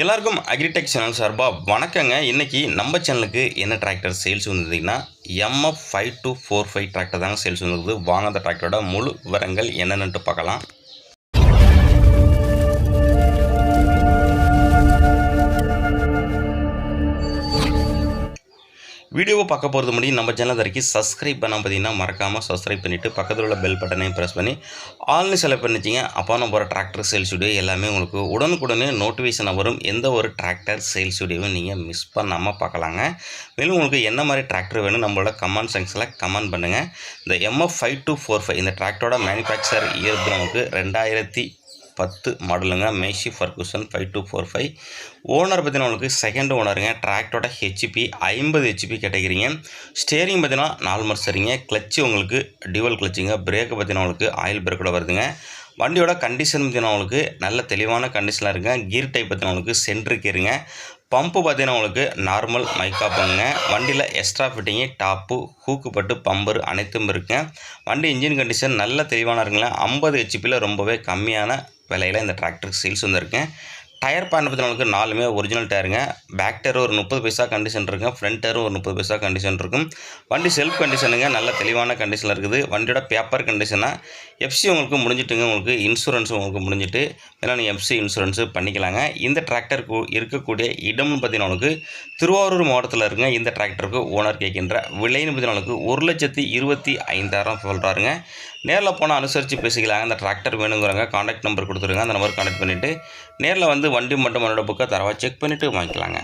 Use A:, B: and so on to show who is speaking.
A: எல்லாருக்கும் agritech channel சார்பாக வணக்கங்க. இன்றைக்கி நம்ம சேனலுக்கு என்ன டிராக்டர் சேல்ஸ் வந்துருந்தீங்கன்னா MF 5245 டிராக்டர் தாங்க சேல்ஸ் வந்துருக்குது. வாங்க அந்த டிராக்டரோட முழு விவரங்கள் என்னென்னு பார்க்கலாம். வீடியோவை பார்க்க போகிறது முடியும் நம்ம சேனல் வரைக்கும் சப்ஸ்கிரைப் பண்ணால் பார்த்தீங்கன்னா மறக்காமல் சப்ஸ்கிரைப் பண்ணிவிட்டு பக்கத்தில் உள்ள பெல் பட்டனையும் ப்ரெஸ் பண்ணி ஆல்னு செலக்ட் பண்ணிச்சிங்க. அப்போ நம்ம போகிற டிராக்டர் சேல்ஸ் வீடியோ எல்லாமே உங்களுக்கு உடனுக்குடனே நோட்டிஃபிகேஷன் வரும். எந்த ஒரு டிராக்டர் சேல்ஸ் வீடியோவும் நீங்கள் மிஸ் பண்ணாமல் பார்க்கலாங்க. மேலும் உங்களுக்கு என்ன மாதிரி டிராக்டர் வேணும் நம்மளோட கமெண்ட் செக்ஷனில் கமெண்ட் பண்ணுங்கள். இந்த MF 5245 இந்த டிராக்டரோட மேனுஃபேக்சர் இயர் நமக்கு 2010 மாடலுங்க. மேசி ஃபர்குசன் 5245. ஓனர் பார்த்தீங்கன்னா உங்களுக்கு செகண்ட் ஓனருங்க. டிராக்டரோட ஹெச்பி 50 ஹெச்பி கேட்டகிரிங்க. ஸ்டேரிங் பார்த்தீங்கன்னா 4 மர்சரிங்க. கிளச்சு உங்களுக்கு டியூவல் கிளச்சுங்க. பிரேக்கு பார்த்தீங்கன்னா உங்களுக்கு ஆயில் பிரேக்கோட வருதுங்க. வண்டியோட கண்டிஷன் பார்த்தீங்கன்னா உங்களுக்கு நல்ல தெளிவான கண்டிஷனில் இருக்குங்க. கீர் டைப் பார்த்தீங்கன்னா உங்களுக்கு சென்ட்ரு கீருங்க. பம்பு பார்த்தீங்கன்னா உங்களுக்கு நார்மல் மைக்கா பங்குங்க. வண்டியில் எக்ஸ்ட்ரா ஃபிட்டிங்கு டாப்பு ஹூக்கு பட்டு பம்பர் அனைத்தும் இருக்குங்க. வண்டி இன்ஜின் கண்டிஷன் நல்ல தெளிவான இருக்குங்களா. 50 ஹெச்பியில் ரொம்பவே கம்மியான விலையில் இந்த டிராக்டருக்கு சேல்ஸ் வந்துருக்கேன். டயர் பேன் பார்த்தீங்கன்னா 4மே ஒரிஜினல் டயருங்க. பேக் டயர் ஒரு 30 பைசா கண்டிஷன் இருக்குங்க. ஃப்ரண்ட் டயரும் ஒரு 30 பைசா கண்டிஷன் இருக்கும். வண்டி செல்ஃப் கண்டிஷனுங்க. நல்ல தெளிவான கண்டிஷனில் இருக்குது. வண்டியோட பேப்பர் கண்டிஷனாக எஃப்சி உங்களுக்கு முடிஞ்சிட்டுங்க. உங்களுக்கு இன்சூரன்ஸ் உங்களுக்கு முடிஞ்சிட்டு ஏன்னா நீங்கள் எஃப்சி இன்சூரன்ஸு பண்ணிக்கலாங்க. இந்த டிராக்டருக்கு இருக்கக்கூடிய இடம்னு பார்த்தீங்கன்னா உங்களுக்கு திருவாரூர் மாவட்டத்தில் இருக்குங்க. இந்த டிராக்டருக்கு ஓனர் கேட்கின்ற விலைன்னு பார்த்தீங்கன்னா உங்களுக்கு 1,25,000 சொல்கிறாருங்க. நேரில் போனால் அனுசரித்து பேசிக்கலாங்க. அந்த டிராக்டர் வேணுங்கிறாங்க கான்டாக்ட் நம்பர் கொடுத்துருங்க. அந்த நம்பர் கான்டாக்ட் பண்ணிவிட்டு நேரில் வந்து வண்டி மட்டும் மண்ணோட புக்கை தரவாக செக் பண்ணிவிட்டு வாங்கிக்கலாங்க.